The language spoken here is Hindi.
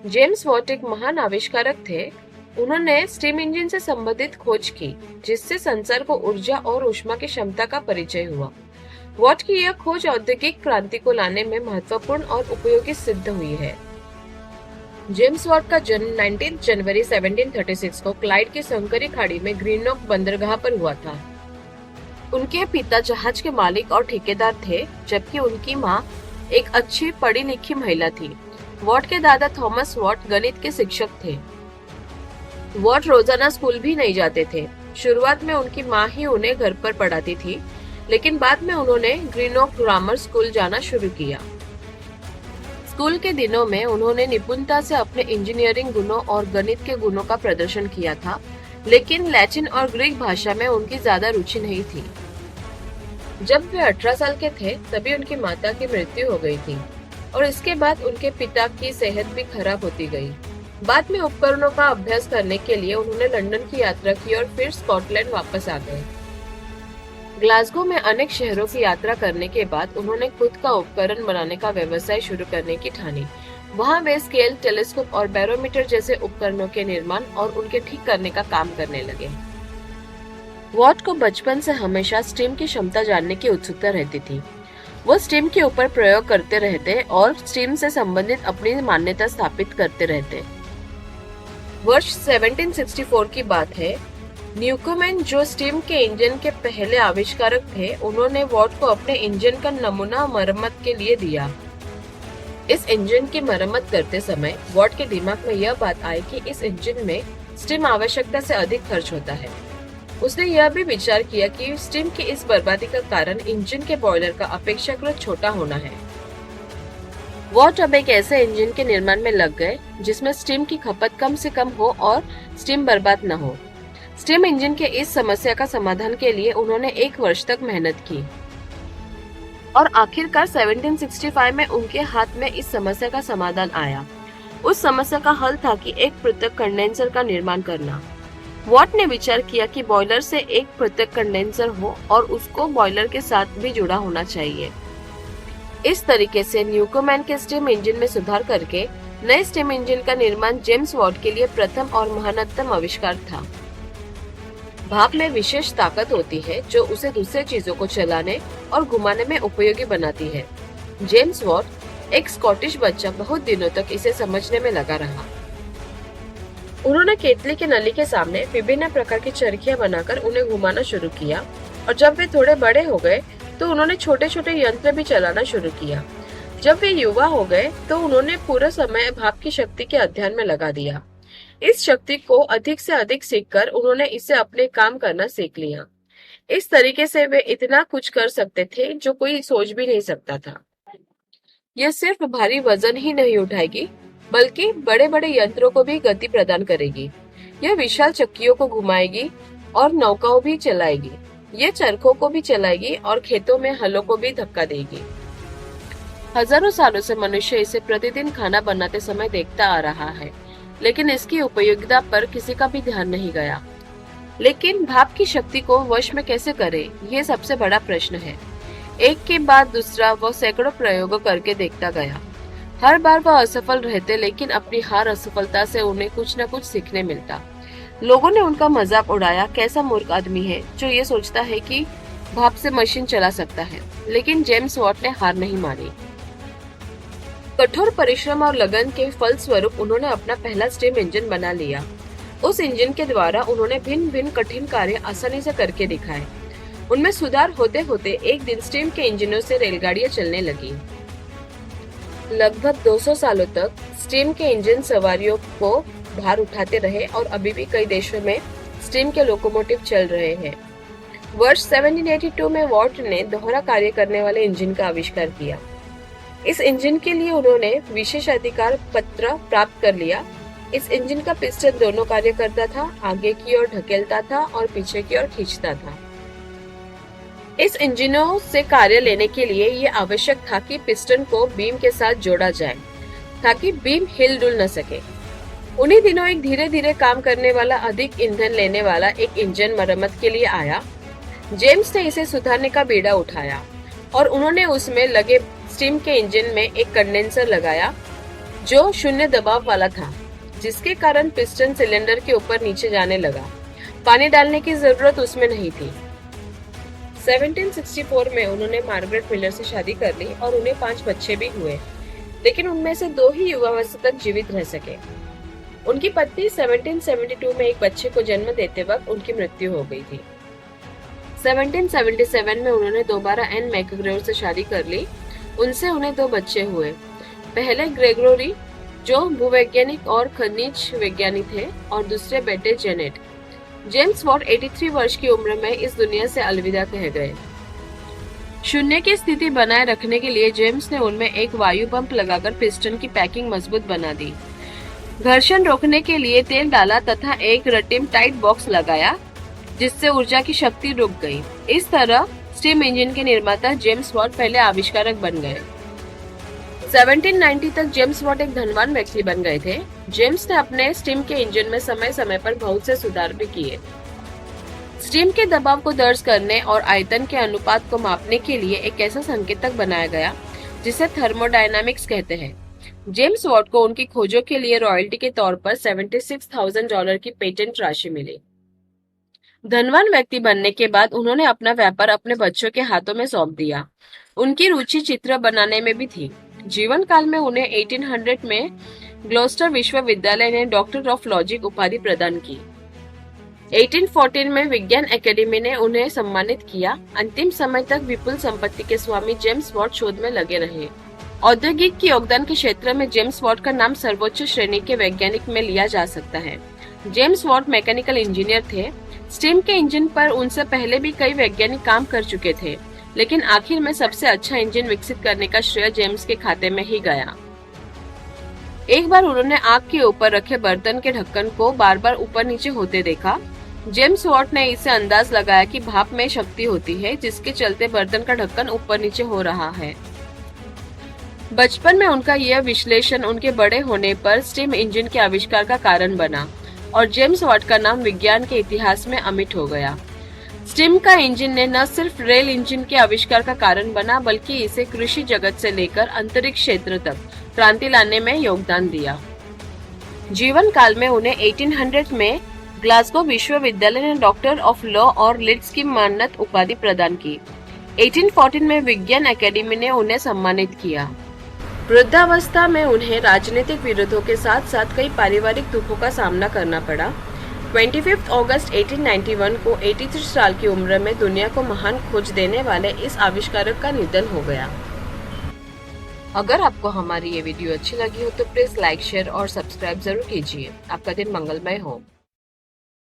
जेम्स वॉट एक महान आविष्कारक थे। उन्होंने स्टीम इंजन से संबंधित खोज की, जिससे संसार को ऊर्जा और ऊष्मा की क्षमता का परिचय हुआ। वॉट की यह खोज औद्योगिक क्रांति को लाने में महत्वपूर्ण और उपयोगी सिद्ध हुई है। जेम्स वॉट का जन्म 19 जनवरी 1736 को क्लाइड की संकरी खाड़ी में ग्रीनॉक बंदरगाह पर हुआ था। उनके पिता जहाज के मालिक और ठेकेदार थे, जबकि उनकी मां एक अच्छी पढ़ी लिखी महिला थी। वॉट के दादा थॉमस वॉट गणित के शिक्षक थे। वॉट रोजाना स्कूल भी नहीं जाते थे। शुरुआत में उनकी मां ही उन्हें घर पर पढ़ाती थी, लेकिन बाद में उन्होंने ग्रीनॉक ग्रामर स्कूल जाना शुरू किया। स्कूल के दिनों में उन्होंने निपुणता से अपने इंजीनियरिंग गुणों और गणित के गुणों का प्रदर्शन किया था, लेकिन लैटिन और ग्रीक भाषा में उनकी ज्यादा रुचि नहीं थी। जब वे 18 साल के थे, तभी उनकी माता की मृत्यु हो गई थी और इसके बाद उनके पिता की सेहत भी खराब होती गई। बाद में उपकरणों का अभ्यास करने के लिए उन्होंने लंदन की यात्रा की और फिर स्कॉटलैंड वापस आ गए। ग्लासगो में अनेक शहरों की यात्रा करने के बाद उन्होंने खुद का उपकरण बनाने का व्यवसाय शुरू करने की ठानी। वहां वे स्केल, टेलीस्कोप और बैरोमीटर जैसे उपकरणों के निर्माण और उनके ठीक करने का काम करने लगे। वॉट को बचपन से हमेशा स्टीम की क्षमता जानने की उत्सुकता रहती थी। वो स्टीम के ऊपर प्रयोग करते रहते और स्टीम से संबंधित अपनी मान्यता स्थापित करते रहते। वर्ष 1764 की बात है। न्यूकोमैन, जो स्टीम के इंजन के पहले आविष्कारक थे, उन्होंने वॉट को अपने इंजन का नमूना मरम्मत के लिए दिया। इस इंजन की मरम्मत करते समय वॉट के दिमाग में यह बात आई कि इस इंजन में स्टीम आवश्यकता से अधिक खर्च होता है। उसने यह भी विचार किया कि स्टीम की इस बर्बादी का कारण इंजन के बॉयलर का अपेक्षाकृत छोटा होना है। वॉट अब एक ऐसे इंजन के निर्माण में लग गए जिसमें स्टीम की खपत कम से कम हो और स्टीम बर्बाद न हो। स्टीम इंजन के इस समस्या का समाधान के लिए उन्होंने 1 वर्ष तक मेहनत की और आखिरकार 1765 में उनके हाथ में इस समस्या का समाधान आया। उस समस्या का हल था कि एक पृथक कंडेंसर का निर्माण करना। वॉट ने विचार किया कि बॉयलर से एक पृथक कंडेंसर हो और उसको बॉयलर के साथ भी जुड़ा होना चाहिए। इस तरीके से न्यूकोमैन के स्टीम इंजन में सुधार करके नए स्टीम इंजन का निर्माण जेम्स वॉट के लिए प्रथम और महानतम आविष्कार था। भाप में विशेष ताकत होती है जो उसे दूसरे चीजों को चलाने और घुमाने में उपयोगी बनाती है। जेम्स वॉट, एक स्कॉटिश बच्चा, बहुत दिनों तक इसे समझने में लगा रहा। उन्होंने केतली के नली के सामने विभिन्न प्रकार की चरखियां बनाकर उन्हें घुमाना शुरू किया और जब वे थोड़े बड़े हो गए तो उन्होंने छोटे छोटे यंत्र भी चलाना शुरू किया। जब वे युवा हो गए तो उन्होंने पूरा समय भाप की शक्ति के अध्ययन में लगा दिया। इस शक्ति को अधिक से अधिक सीखकर उन्होंने इसे अपने काम करना सीख लिया। इस तरीके से वे इतना कुछ कर सकते थे जो कोई सोच भी नहीं सकता था। यह सिर्फ भारी वजन ही नहीं उठाएगी, बल्कि बड़े बड़े यंत्रों को भी गति प्रदान करेगी। यह विशाल चक्कियों को घुमाएगी और नौकाओं भी चलाएगी। यह चरखों को भी चलाएगी और खेतों में हलों को भी धक्का देगी। हजारों सालों से मनुष्य इसे प्रतिदिन खाना बनाते समय देखता आ रहा है, लेकिन इसकी उपयोगिता पर किसी का भी ध्यान नहीं गया। लेकिन भाप की शक्ति को वश में कैसे करें, ये सबसे बड़ा प्रश्न है। एक के बाद दूसरा वह सैकड़ों प्रयोग करके देखता गया। हर बार वह असफल रहते, लेकिन अपनी हार असफलता से उन्हें कुछ न कुछ सीखने मिलता। लोगों ने उनका मजाक उड़ाया, कैसा मूर्ख आदमी है जो ये सोचता है कि भाप से मशीन चला सकता है। लेकिन जेम्स वॉट ने हार नहीं मानी। कठोर परिश्रम और लगन के फलस्वरूप उन्होंने अपना पहला स्टीम इंजन बना लिया। उस इंजन के द्वारा उन्होंने भिन्न भिन्न कठिन कार्य आसानी से करके दिखाए। उनमें सुधार होते होते एक दिन स्टीम के इंजनों से रेलगाड़ियां चलने लगी। लगभग 200 सालों तक स्टीम के इंजन सवारियों को भार उठाते रहे और अभी भी कई देशों में स्टीम के लोकोमोटिव चल रहे हैं। वर्ष 1782 में वॉट ने दोहरा कार्य करने वाले इंजन का आविष्कार किया। इस इंजन के लिए उन्होंने विशेषाधिकार पत्र प्राप्त कर लिया। इस इंजन का पिस्टन दोनों कार्य करता था, आगे की ओर ढकेलता था और पीछे की ओर खींचता था। इस इंजनों से कार्य लेने के लिए ये आवश्यक था कि पिस्टन को बीम के साथ जोड़ा जाए ताकि बीम हिल डुल न सके। उन्हीं दिनों एक धीरे धीरे काम करने वाला, अधिक ईंधन लेने वाला एक इंजन मरम्मत के लिए आया। जेम्स ने इसे सुधारने का बीड़ा उठाया और उन्होंने उसमें लगे स्टीम के इंजन में एक कंडेंसर लगाया जो शून्य दबाव वाला था, जिसके कारण पिस्टन सिलेंडर के ऊपर नीचे जाने लगा। पानी डालने की जरूरत उसमें नहीं थी। 1764 में उन्होंने मार्गरेट मिलर से शादी कर ली और उन्हें 5 बच्चे भी हुए, लेकिन उनमें से 2 ही युवावस्था तक जीवित रह सके। उनकी पत्नी 1772 में एक बच्चे को जन्म देते वक्त उनकी मृत्यु हो गई थी। 1777 में उन्होंने दोबारा एन मैकग्रेवर से शादी कर ली। उनसे उन्हें 2 बच्चे हुए। पहले ग्रेगोरी, जो भूवैज्ञानिक और खनिज वैज्ञानिक थे, और दूसरे बेटे जेनेट। जेम्स वॉट 83 वर्ष की उम्र में इस दुनिया से अलविदा कह गए। शून्य की स्थिति बनाए रखने के लिए जेम्स ने उनमें एक वायु पंप लगाकर पिस्टन की पैकिंग मजबूत बना दी, घर्षण रोकने के लिए तेल डाला तथा एक रटिम टाइट बॉक्स लगाया, जिससे ऊर्जा की शक्ति रुक गई। इस तरह स्टीम इंजन के निर्माता जेम्स वॉट पहले आविष्कारक बन गए। 1790 तक जेम्स वॉट एक धनवान व्यक्ति बन गए थे। जेम्स ने अपने स्टीम के इंजन में समय समय पर बहुत से सुधार भी किए। स्टीम के दबाव को दर्ज करने और आयतन के अनुपात को मापने के लिए एक ऐसा संकेतक बनाया गया जिसे थर्मोडायनामिक्स कहते हैं। जेम्स वॉट को उनकी खोजों के लिए रॉयल्टी के तौर पर $76,000 की पेटेंट राशि मिली। धनवान व्यक्ति बनने के बाद उन्होंने अपना व्यापार अपने बच्चों के हाथों में सौंप दिया। उनकी रुचि चित्र बनाने में भी थी। जीवन काल में उन्हें 1800 में ग्लोस्टर विश्वविद्यालय ने डॉक्टर ऑफ लॉजिक उपाधि प्रदान की। 1814 में विज्ञान एकेडमी ने उन्हें सम्मानित किया। अंतिम समय तक विपुल संपत्ति के स्वामी जेम्स वॉट शोध में लगे रहे। औद्योगिक की योगदान के क्षेत्र में जेम्स वॉट का नाम सर्वोच्च श्रेणी के वैज्ञानिक में लिया जा सकता है। जेम्स वॉट मैकेनिकल इंजीनियर थे। स्टीम के इंजन पर उनसे पहले भी कई वैज्ञानिक काम कर चुके थे, लेकिन आखिर में सबसे अच्छा इंजन विकसित करने का श्रेय जेम्स के खाते में ही गया। एक बार उन्होंने आग के ऊपर रखे बर्तन के ढक्कन को बार बार ऊपर नीचे होते देखा। जेम्स वॉट ने इससे अंदाज लगाया कि भाप में शक्ति होती है, जिसके चलते बर्तन का ढक्कन ऊपर नीचे हो रहा है। बचपन में उनका यह विश्लेषण उनके बड़े होने पर स्टीम इंजन के आविष्कार का कारण बना और जेम्स वॉट का नाम विज्ञान के इतिहास में अमिट हो गया। स्टीम का इंजन ने न सिर्फ रेल इंजन के आविष्कार का कारण बना, बल्कि इसे कृषि जगत से लेकर अंतरिक्ष क्षेत्र तक क्रांति लाने में योगदान दिया। जीवन काल में उन्हें 1800 में ग्लासगो विश्वविद्यालय ने डॉक्टर ऑफ लॉ और लिट्स की मानद उपाधि प्रदान की। 1814 में विज्ञान एकेडमी ने उन्हें सम्मानित किया। वृद्धावस्था में उन्हें राजनीतिक विरोधों के साथ साथ कई पारिवारिक दुखों का सामना करना पड़ा। 25 अगस्त 1891 को 83 साल की उम्र में दुनिया को महान खोज देने वाले इस आविष्कारक का निधन हो गया। अगर आपको हमारी ये वीडियो अच्छी लगी हो तो प्लीज लाइक, शेयर और सब्सक्राइब जरूर कीजिए। आपका दिन मंगलमय हो।